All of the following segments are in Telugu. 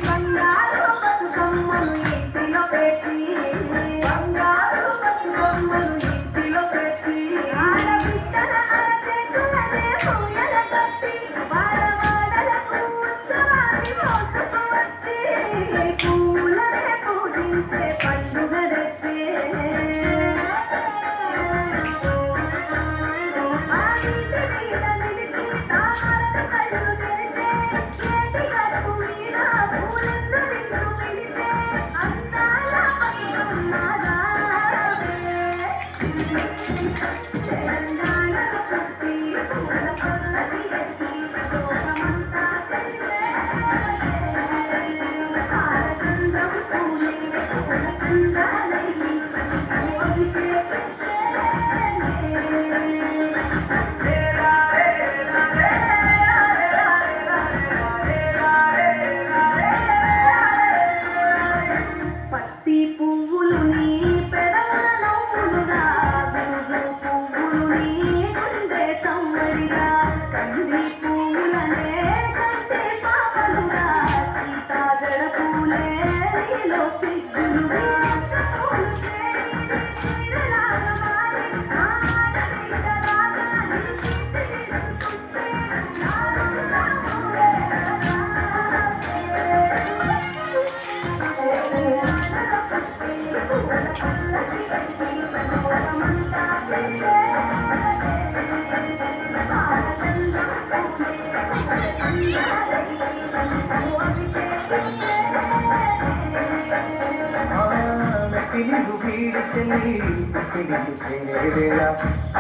బంగారు బతుకమ్మను ఇంటిలో పెట్టి బంగారు బతుకమ్మను ఇంటిలో పెట్టి ఆడబిడ్డల అరచేతులనే పూయల కట్టి వాడవాడలకు ఉత్సవాన్ని మోసుకు వచ్చి పూలనే పూజించే పండుగ తెచ్చే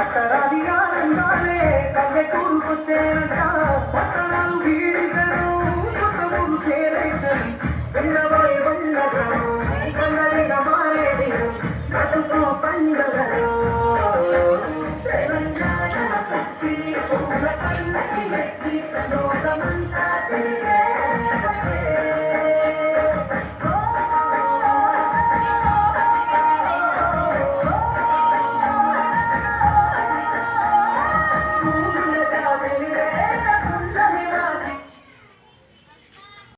అక్కరాది ఆనందాలే కవ్వె కూరుకొచ్చేనంట పట్టణాలు వీడిగను కొత్తమూరు చేరైతది పిల్లవాడి బండగను కన్నడిగ మారేది బతుకు పండుగను